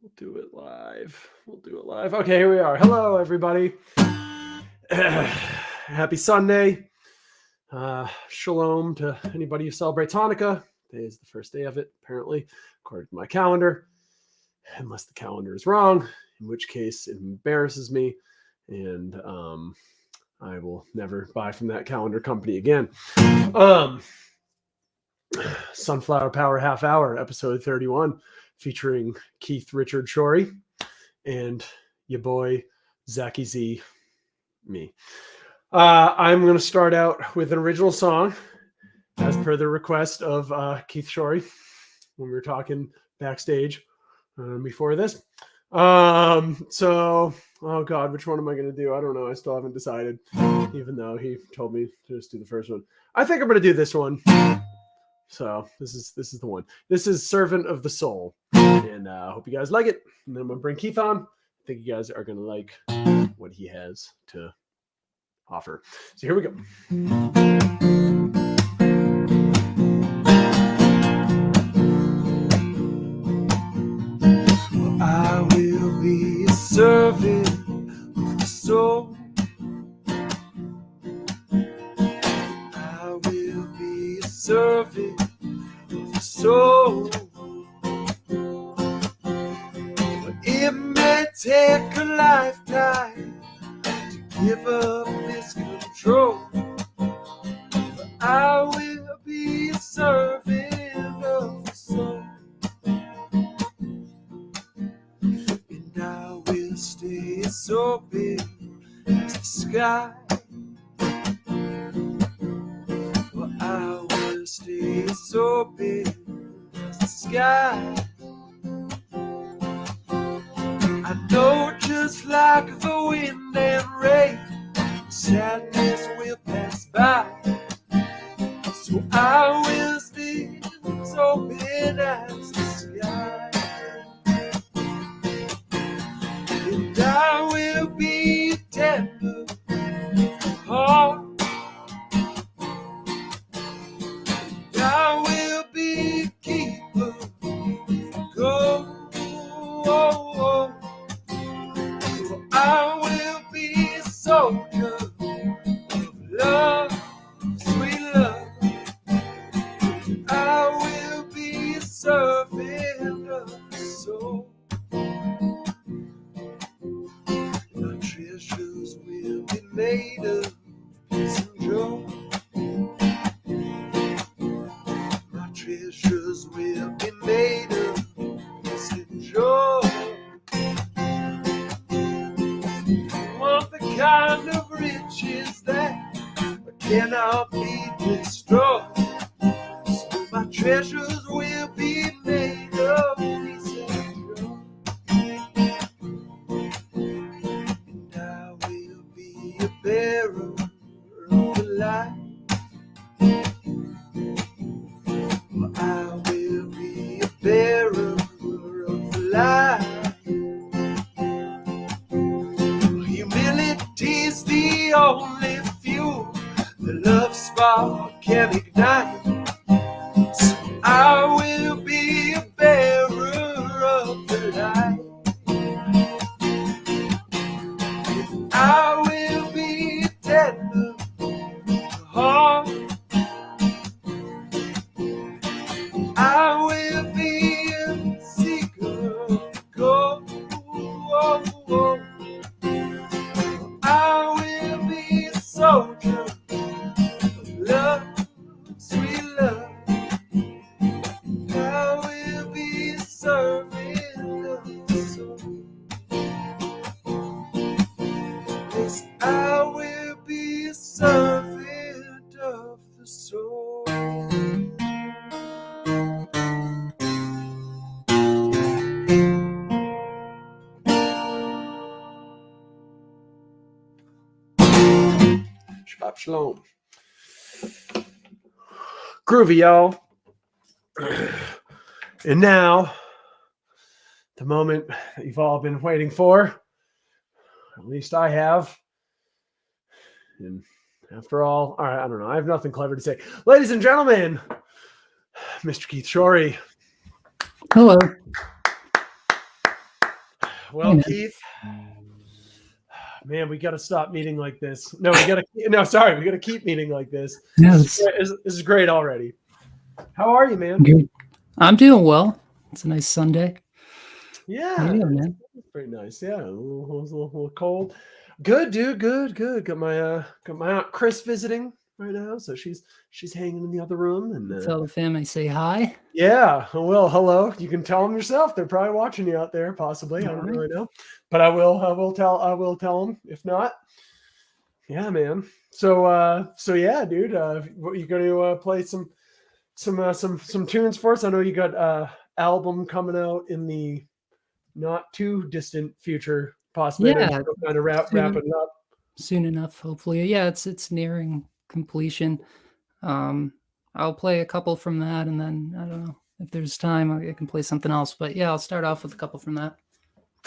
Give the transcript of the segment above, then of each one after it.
We'll do it live. Okay, here we are. Hello, everybody. Happy Sunday. Shalom to anybody who celebrates Hanukkah. Today is the first day of it, apparently, according to my calendar. Unless the calendar is wrong, in which case it embarrasses me, and I will never buy from that calendar company again. Sunflower Power Half Hour, episode 31, featuring Keith Richard Shorey and your boy Zachy Z, me. I'm going to start out with an original song, as per the request of Keith Shorey when we were talking backstage before this. So, oh God, which one am I going to do? I don't know. I still haven't decided, even though he told me to just do the first one. I think I'm going to do this one. So this is the one. This is Servant of the Soul, and I hope you guys like it. And then I'm gonna bring Keith on. I think you guys are gonna like what he has to offer. So here we go. Well, I will be a servant of the soul. I will be a servant of the soul. But it may take a lifetime to give up this control. But I will be a servant of the soul. And I will stay so big as the sky. Well, I will stay so big as the sky. I know just like the wind and rain, sadness will pass by. So I will stay so big as the sky. And I will be tender of heart. And I will be a keeper of the gold. I will be a soldier of love, sweet love. I will be a servant of the soul. My treasures will be made of peace and joy. My treasures will be made of peace and joy. The kind of riches that cannot be destroyed. So my treasures will be made of peace and joy. And I will be a bearer of the light. I will be a bearer of the light. Humility's the only fuel the love spark can ignite. So I will be a bearer of the light. I will be tender of heart. I will be a seeker of gold. I will be a soldier of love, sweet love. I will be a servant of the soul. Yes, I will be a servant of the soul. Shabbat shalom. Groovy, y'all. And now, the moment that you've all been waiting for, at least I have. And after all right, I don't know. I have nothing clever to say. Ladies and gentlemen, Mr. Keith Shorey. Hello. Well, man. Keith, man, we got to stop meeting like this. No, we got to. No, sorry, we got to keep meeting like this. Yes. This is great already. How are you, man? Good. I'm doing well. It's a nice Sunday. Yeah, Man. it's pretty nice. Yeah, a little cold. Good, dude. Good. Got my aunt Chris visiting right now, so she's hanging in the other room, and Tell the family say hi. yeah. Well, hello. You can tell them yourself. They're probably watching you out there, possibly. I don't really know, but I will tell them. If not, yeah, man. So yeah, dude. You going to play some tunes for us? I know you got album coming out in the not too distant future, possibly. Yeah, Still kind of wrapping it up. soon enough, hopefully. Yeah, it's nearing completion. I'll play a couple from that, and then I don't know if there's time I can play something else. But yeah, I'll start off with a couple from that.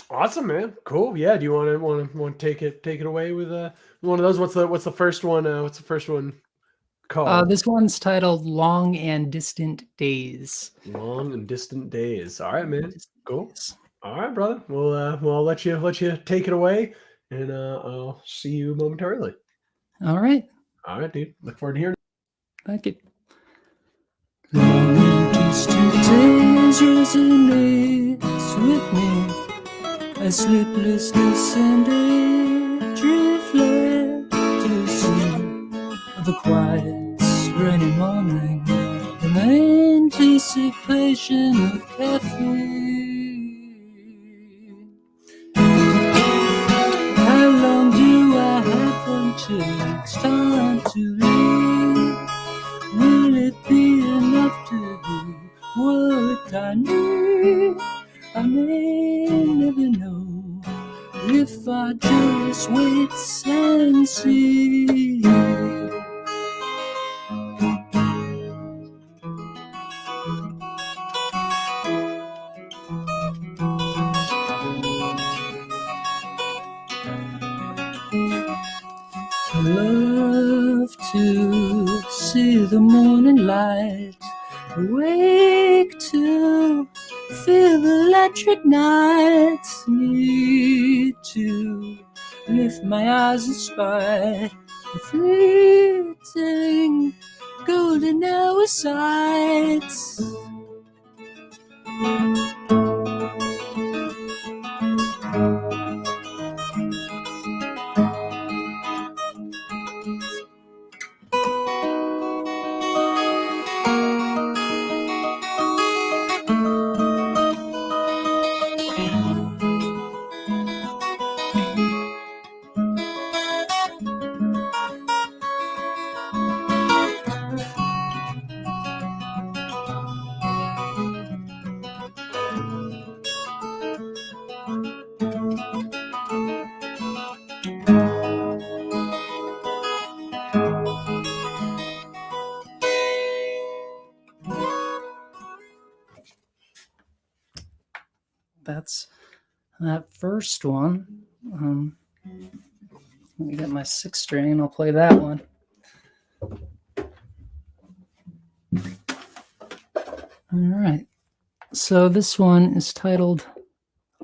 Awesome, man. Cool. Yeah. Do you want to take it away with one of those? What's the first one? What's the first one called? This one's titled "Long and Distant Days." Long and Distant Days. All right, man. Cool. Days. All right, brother. I'll let you take it away, and I'll see you momentarily. All right. All right, dude. Look forward to hearing. Thank you. Long and distant days resonates with me. As sleeplessness and a drift left to sea of a quiet rainy morning, an anticipation of caffeine. How long do I have until it's time to leave? Will it be enough to do what I need? I may never know if I just wait and see. I love to see the morning light, awake to feel the electric nights, need to lift my eyes and spy the fleeting golden hour sights. That's that first one. Let me get my 6 string. I'll play that one. All right. So this one is titled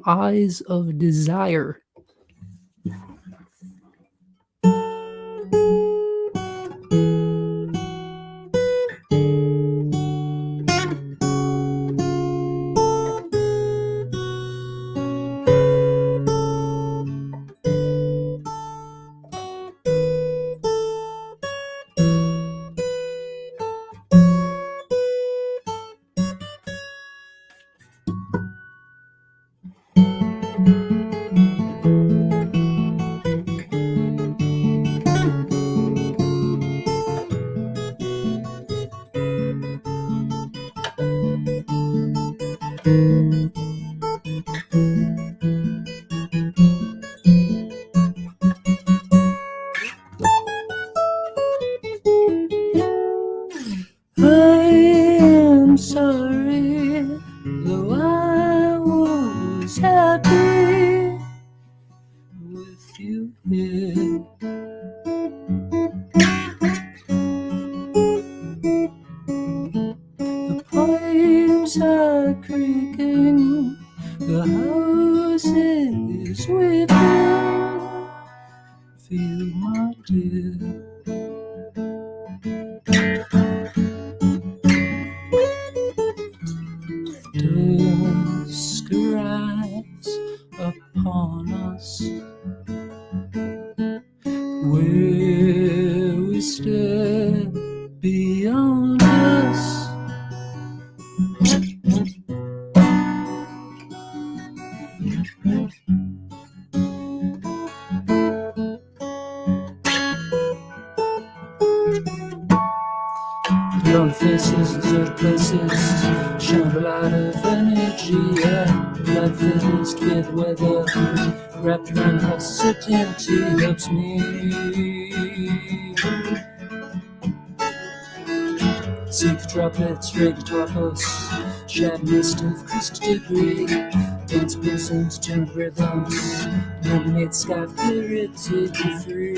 Eyes of Desire. Sorry, though I was happy with you here. The pipes are creaking, the house places we've been. Feel my dear. Dusk rides upon us, where we stare beyond us. Long faces, desert places, shine a light of energy, yeah. Light faced with weather, wrapped around uncertainty helps me. Secret droplets, ray guitar posts, shattered mist of crystal debris, dance bosoms, turned rhythms, illuminate sky of clarity to free.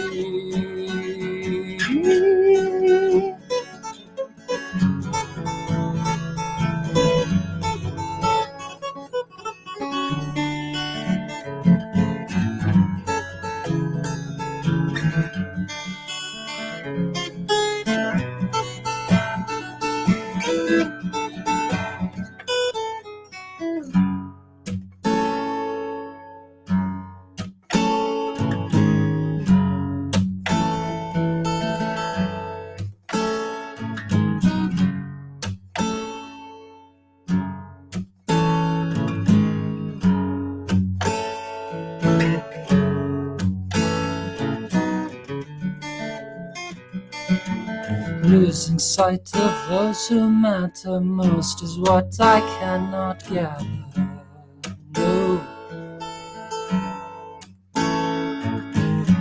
Losing sight of those who matter most is what I cannot gather. No,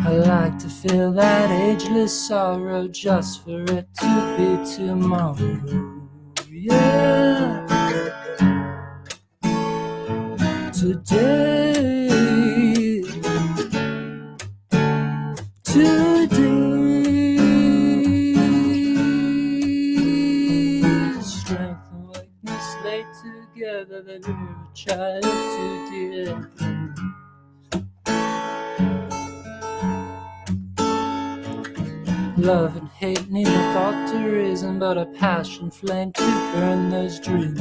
I like to feel that ageless sorrow just for it to be tomorrow. Yeah, today, strength and weakness lay together, they were a child too dear. Love and hate neither thought to reason, but a passion flame to burn those dreams.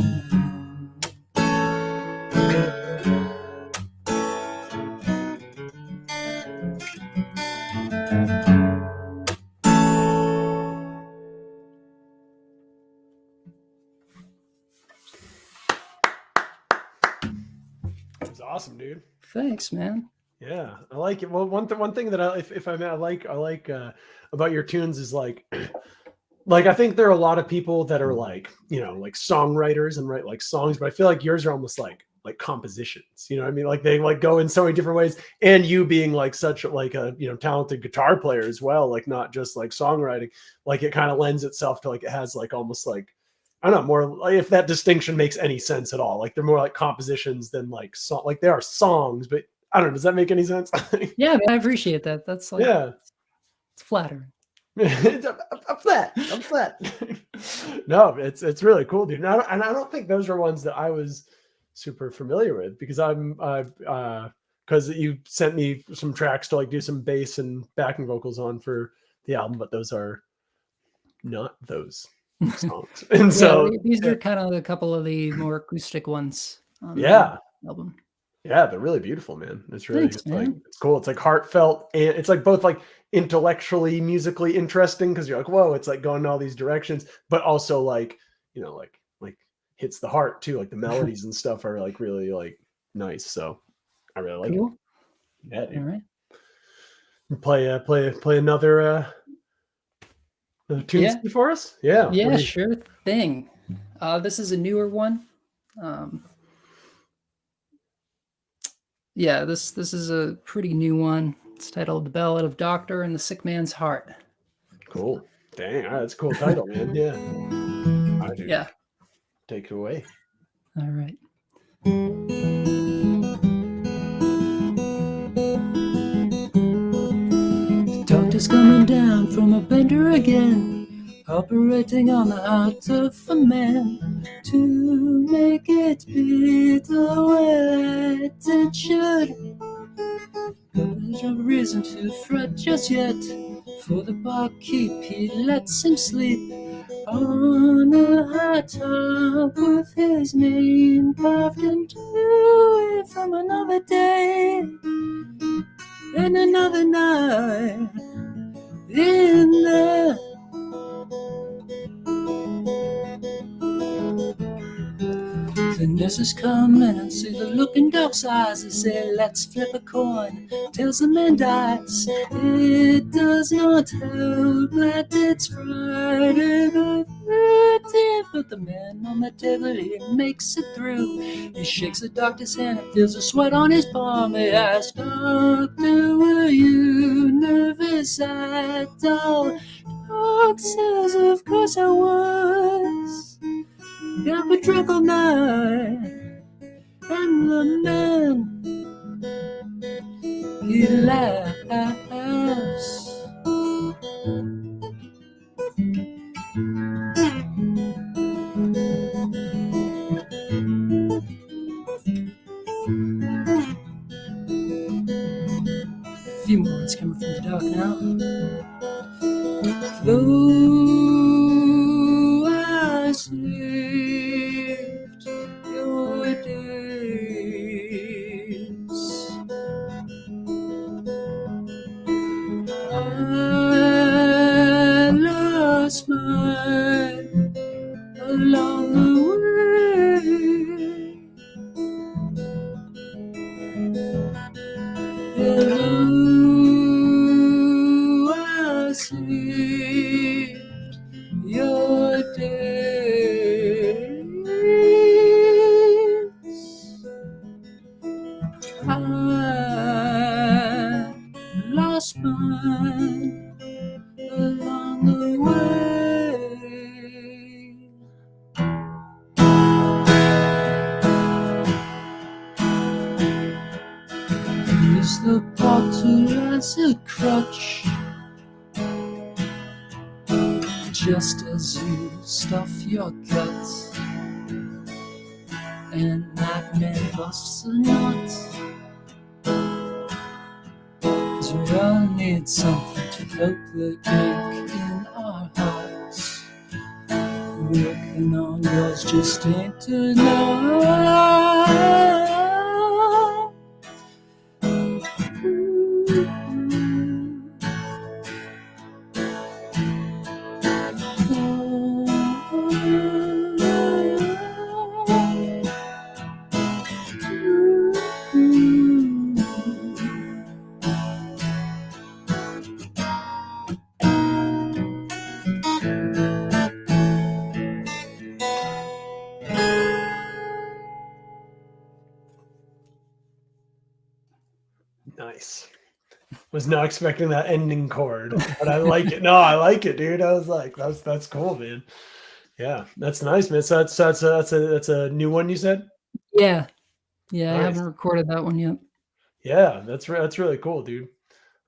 It's awesome, dude. Thanks, man. Yeah, I like it. Well, one thing that if I may, I like about your tunes is like I think there are a lot of people that are like, you know, like songwriters and write like songs, but I feel like yours are almost like compositions. You know what I mean? Like they like go in so many different ways. And you being like such like a, you know, talented guitar player as well, like not just like songwriting, like it kind of lends itself to like it has like almost like, I don't know, more like if that distinction makes any sense at all. Like they're more like compositions than like song, like they are songs, but I don't know. Does that make any sense? Yeah, I appreciate that. That's like, yeah, it's flattering. I'm flat. No, it's really cool, dude. And I don't think those are ones that I was super familiar with because because you sent me some tracks to like do some bass and backing vocals on for the album, but those are not those songs. And so these are kind of a couple of the more acoustic ones on the album. Yeah, they're really beautiful, man. It's really Thanks, man. like it's cool. It's like heartfelt and it's like both like intellectually, musically interesting because you're like, whoa, it's like going in all these directions, but also like, you know, like hits the heart too. Like the melodies and stuff are like really like nice. So I really like it. Yeah, dude. All right. Play another tune for us. Yeah. Yeah, sure thing. This is a newer one. Yeah, this is a pretty new one. It's titled "The Ballad of Doctor and the Sick Man's Heart." Cool. Dang, all right, that's a cool title, man. Yeah. All right, dude. Yeah. Take it away. All right. The doctor's coming down from a bender again, operating on the heart of a man to make it beat away. it should. But there's no reason to fret just yet, for the barkeep, he lets him sleep on a high top with his name carved into it from another day and another night in there. The nurses come in and see the look in Doc's eyes. They say, let's flip a coin. Tells the man dies. It does not help that it's Friday the 13th. But the man on the table, he makes it through. He shakes the doctor's hand and feels the sweat on his palm. He asks, Doctor, were you nervous at all? Doc says, of course I was. Got me drunk all night, and the man, he laughs. A few more words coming from the dark now. Though I saved your days, I lost mine along the way. Though I saved your days, I lost mine along the way. Use the bottle as a crutch, just as you stuff your gut, and that man busts a nut. 'Cause we all need something to cope the ache in our hearts. Working on yours just ain't enough. Nice. Was not expecting that ending chord, but I like it. No, I like it, dude. I was like, that's cool, man. Yeah, that's nice, man. So that's a new one, you said? Yeah. Yeah, I Nice. haven't recorded that one yet. Yeah, that's really cool, dude.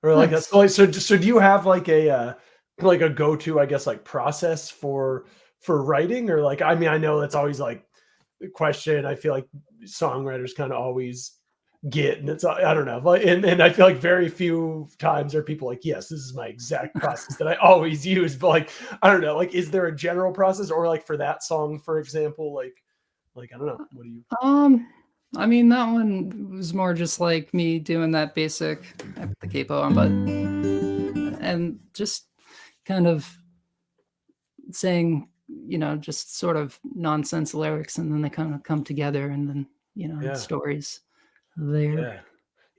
Or like Thanks. that's like so do you have like a go-to, I guess, like process for writing? Or like, I mean, I know that's always like the question I feel like songwriters kind of always get, and it's, I don't know, but and I feel like very few times are people like, yes, this is my exact process that I always use. But like, I don't know, like, is there a general process, or like for that song, for example, like I don't know, what do you? I mean, that one was more just like me doing that basic, I put the capo on, but and just kind of saying, just sort of nonsense lyrics, and then they kind of come together, and then Yeah. stories there.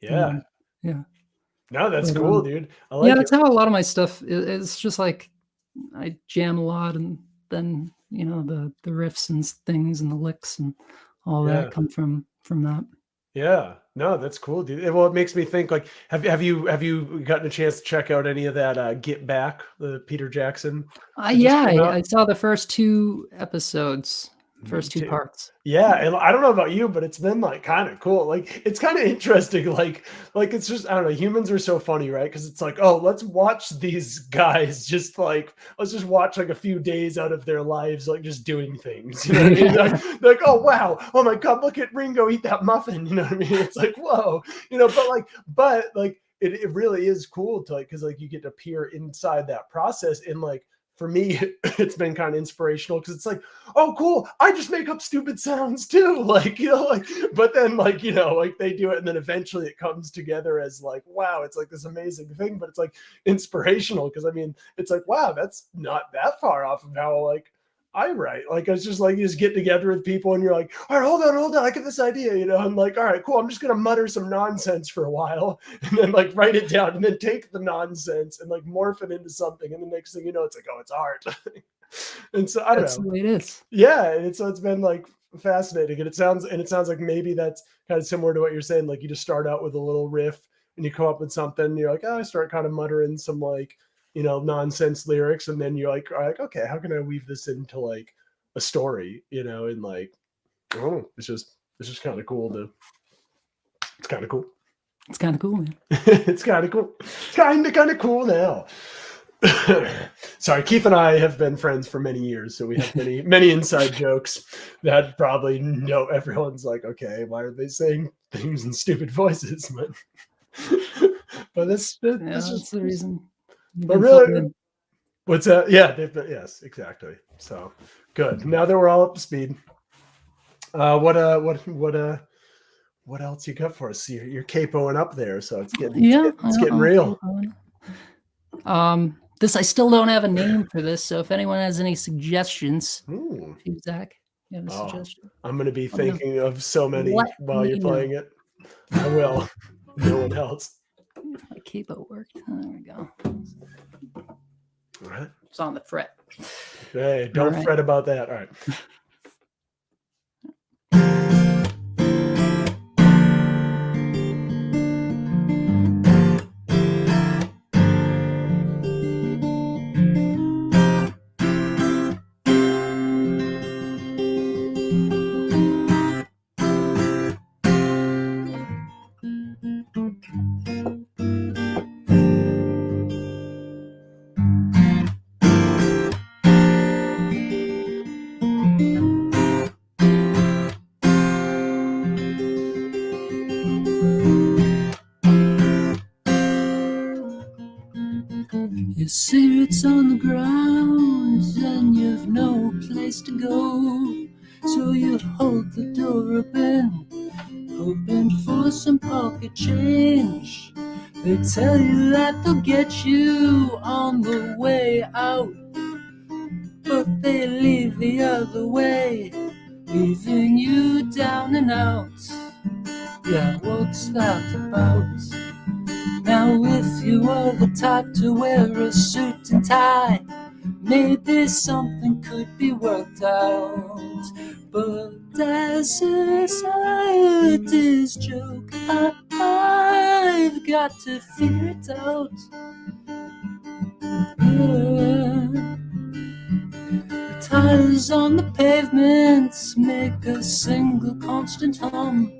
Yeah. Yeah. No, that's But, cool, dude. I yeah, like it. that's how a lot of my stuff is. Just like I jam a lot, and then the riffs and things and the licks and all Yeah. that come from that. Yeah. No, that's cool, dude. Well, it makes me think, like, have you gotten a chance to check out any of that Get Back, the Peter Jackson? that just Yeah, came out? I saw the first 2 episodes. Me First two too. parts. Yeah, and I don't know about you, but it's been like kind of cool. Like it's kind of interesting. Like it's just I don't know. Humans are so funny, right? Because it's like, oh, let's watch these guys just like let's just watch like a few days out of their lives, like just doing things. You know what I mean? Like oh wow, oh my god, look at Ringo eat that muffin. You know what I mean? It's like whoa, but like it really is cool to like because like you get to peer inside that process and like for me it's been kind of inspirational because it's like oh cool I just make up stupid sounds too like like but then like like they do it and then eventually it comes together as like wow it's like this amazing thing but it's like inspirational because I mean it's like wow that's not that far off of how like I write like it's just like you just get together with people and you're like all right hold on I get this idea I'm like all right cool I'm just gonna mutter some nonsense for a while and then like write it down and then take the nonsense and like morph it into something and the next thing you know it's like oh it's art and so I don't That's know the way it is. yeah, and so it's been like fascinating, and it sounds like maybe that's kind of similar to what you're saying. Like you just start out with a little riff, and you come up with something. And you're like, oh, I start kind of muttering some like nonsense lyrics, and then you're like, okay, how can I weave this into like a story? And like, oh, it's just kind of cool to. It's kind of cool. It's kind of cool, man. It's kind of cool. It's kind of cool now. Sorry, Keith and I have been friends for many years, so we have many inside jokes that probably know everyone's like, okay, why are they saying things in stupid voices? But this Yeah, this that's just the reason. You've but been filled really in. what's that? Yeah, yes, exactly. So good. Now that we're all up to speed, what else you got for us? You're capoing up there, so it's getting it's, Yeah, get- it's getting I'll real. keep going. This I still don't have a name for this, so if anyone has any suggestions, Ooh. if you, Zach, you have a Oh, suggestion, I'm going to be let me know. thinking of so many Let while me you're know. playing it. I will. No one else. My capo worked. There we go. All right. It's on the fret. Hey, don't right. fret about that. All right. Your cigarette's on the ground and you've no place to go, so you hold the door open, hoping for some pocket change. They tell you that they'll get you on the way out, but they leave the other way, leaving you down and out. Yeah, what's that about? Now if you were the type to wear a suit and tie, maybe something could be worked out. But as a society's joke, I've got to figure it out. Yeah. The tires on the pavements make a single constant hum.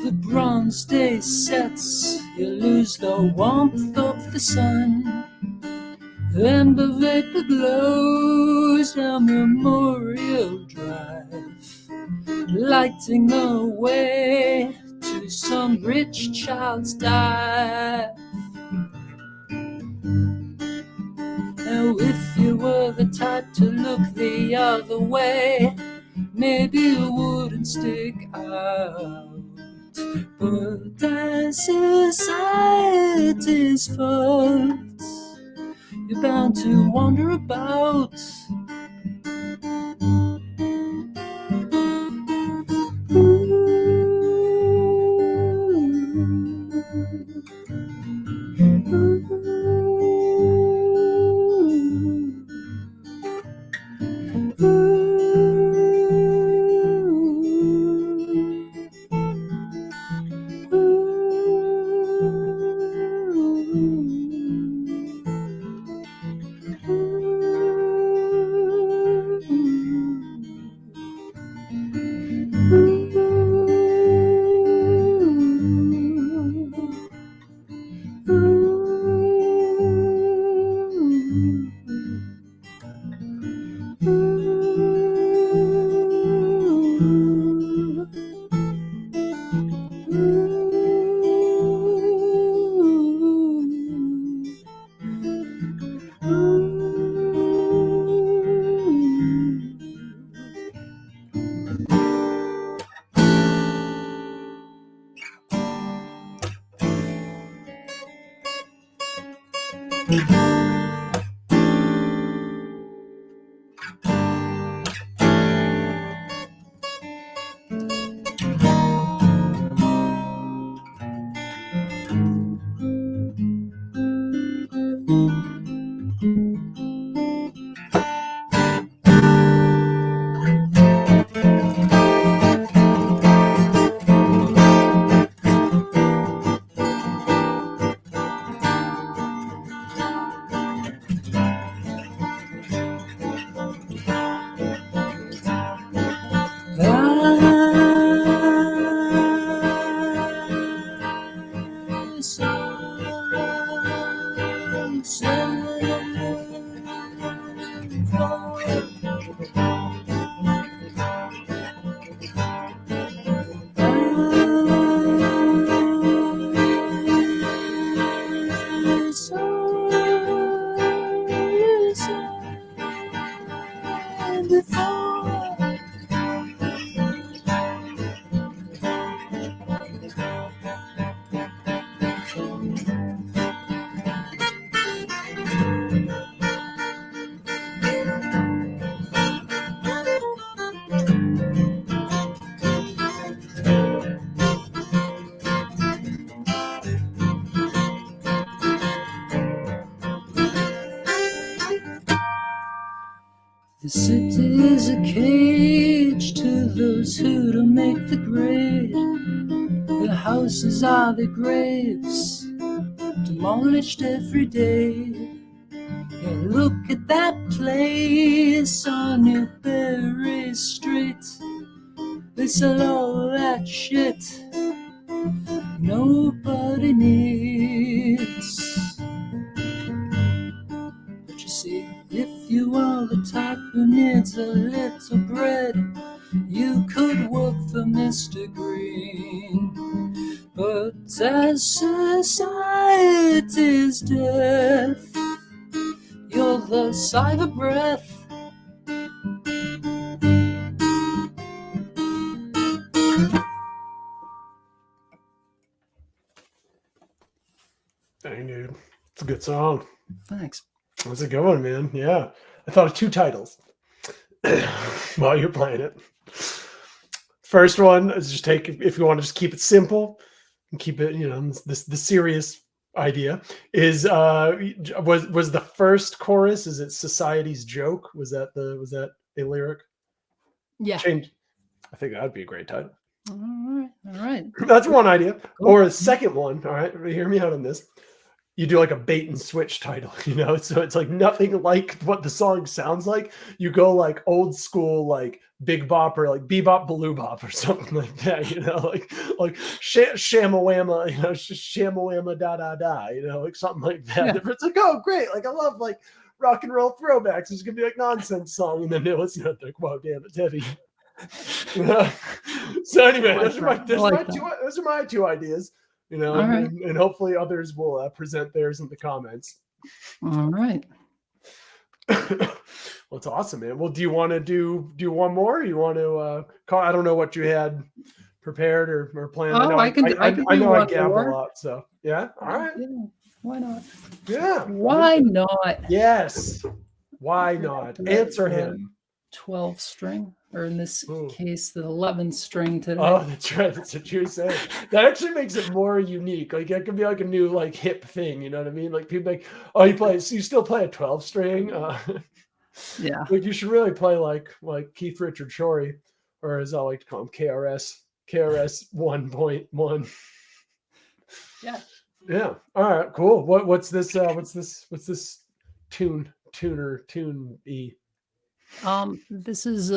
The bronze day sets, you lose the warmth of the sun, and the vapor glows down Memorial Drive, lighting the way to some rich child's dive. Now if you were the type to look the other way, maybe you wouldn't stick out. But as society's fault, you're bound to wander about. The city is a cage to those who don't make the grade. The houses are the graves, demolished every day. Yeah, look at that place on Newberry Street. They sell all that shit nobody needs. But you see, if you are the type who needs a little bread, you could work for Mr. Green. But as society's death, you're the sigh of breath. Dang, dude. It's a good song. Thanks. That's a good one, man. Yeah. I thought of two titles while you're playing it. First one is just take, if you want to just keep it simple and keep it, the serious idea is was the first chorus, is it Society's Joke? Was that a lyric? Yeah. Change. I think that'd be a great title. All right. That's one idea. Cool. Or a second one, all right, hear me out on this. You do like a bait and switch title, so it's like nothing like what the song sounds like. You go like old school, like Big Bopper, like Bebop Baloo Bop or something like that, like Shamawama, Shamawama da da da, like something like that. Yeah. It's like, oh great, like I love like rock and roll throwbacks. It's gonna be like nonsense song, and then they listen to it, like, wow, damn it, heavy. So anyway, those are my two ideas. Right. And hopefully others will present theirs in the comments. All right. Well, it's awesome, man. Well, do you want to do one more? You want to call? I don't know what you had prepared or planned. Oh, I can know I gab a lot, so yeah. All right. Yeah, why not? Yeah. Why not? Yes. Why not? Answer him. 12 string, or in this case, the 11 string today. Oh, that's right. That's what you say. That actually makes it more unique. Like it could be like a new like hip thing. You know what I mean? Like people like, oh, you still play a 12 string? Yeah. Like you should really play like Keith Richard Shorey, or as I like to call him, KRS 1.1. Yeah. Yeah. All right. Cool. What's this tune E? This is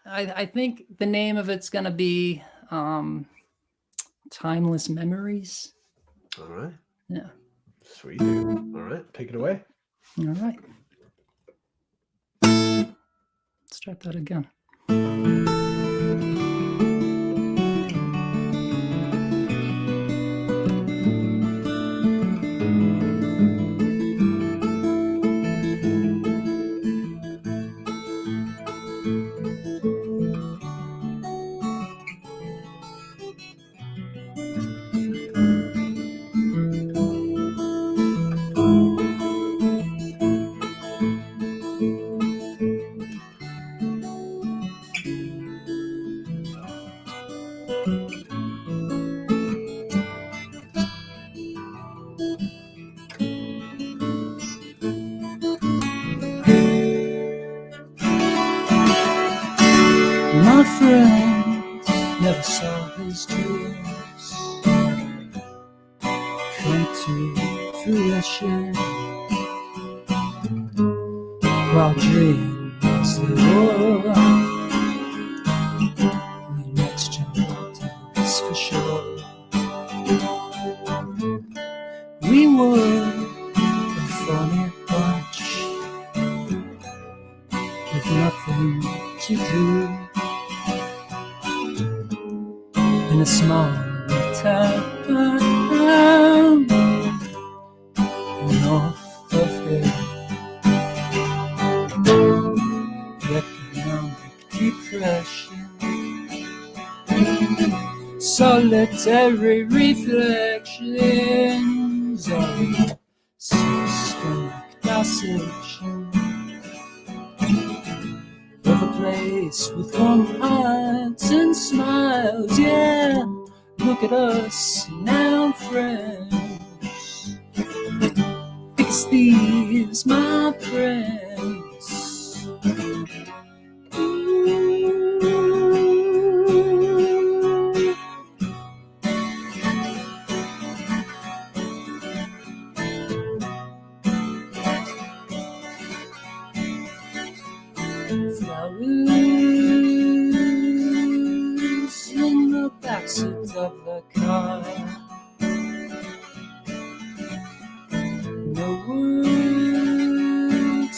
I think the name of it's gonna be Timeless Memories. All right. Yeah. Sweet. All right. Take it away. All right. Let's try that again. come to fruition while dreams they were. We met John Walters for sure. We were a funny bunch with nothing to do in a small town north of here. Economic depression, solitary reflections of systemic dissection of a place with warm hearts and smiles. Yeah, look at us now, friends. Fix these, my friends. Flowers in the backseat of the car. No words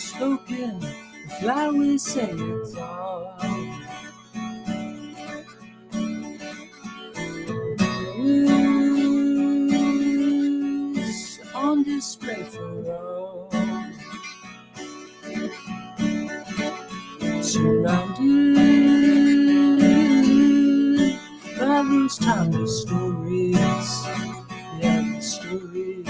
spoken, the flowers say it all. Flowers on display for all. Surrounded by those timeless stories, yeah, the stories.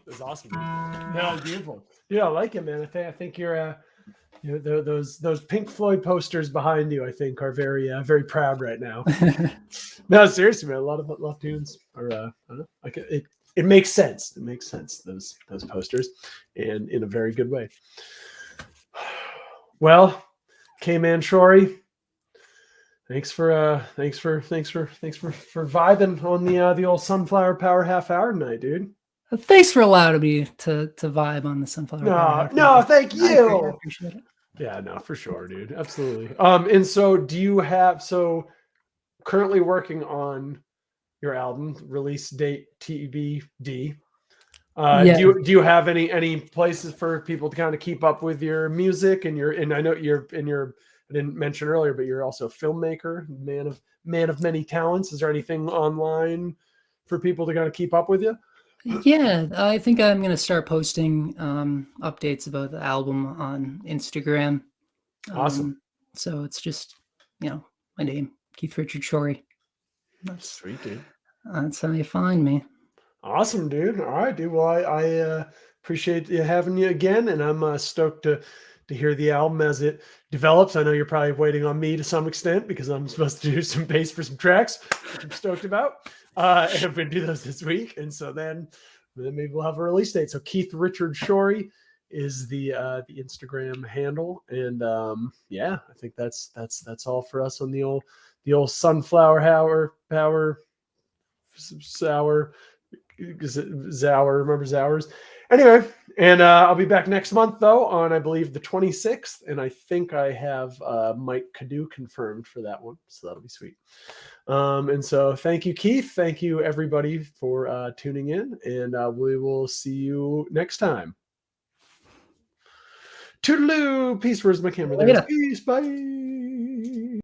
It was awesome. No, beautiful. Yeah, I like it, man. I think you're those Pink Floyd posters behind you, I think, are very proud right now. No, seriously, man. A lot of love tunes are I don't know, like it makes sense. It makes sense, those posters, and in a very good way. Well, K-Man Shorey, thanks for vibing on the old Sunflower Power half hour tonight, dude. Thanks for allowing me to vibe on the Sunflower Power. No, thank you. I appreciate it. Yeah, no, for sure, dude. Absolutely. And so do you have currently working on your album, release date TBD? Yeah. Do you have any places for people to kind of keep up with your music and I know I didn't mention earlier, but you're also a filmmaker, man of many talents. Is there anything online for people to kind of keep up with you? Yeah, I think I'm going to start posting updates about the album on Instagram. Awesome. So it's just, my name, Keith Richard Shorey. Sweet, dude. That's how you find me. Awesome, dude. All right, dude. Well, I appreciate having you again, and I'm stoked to hear the album as it develops. I know you're probably waiting on me to some extent because I'm supposed to do some bass for some tracks, which I'm stoked about. And I'm going to do those this week, and so then maybe we'll have a release date. So Keith Richard Shorey is the Instagram handle, and yeah, I think that's all for us on the old Sunflower Power Sour. Is it Zauer? Remember Zauers? Anyway, and I'll be back next month, though, on, I believe, the 26th. And I think I have Mike Cadu confirmed for that one. So that'll be sweet. And so thank you, Keith. Thank you, everybody, for tuning in. And we will see you next time. Toodaloo. Peace. Where's my camera? There. Peace. Bye.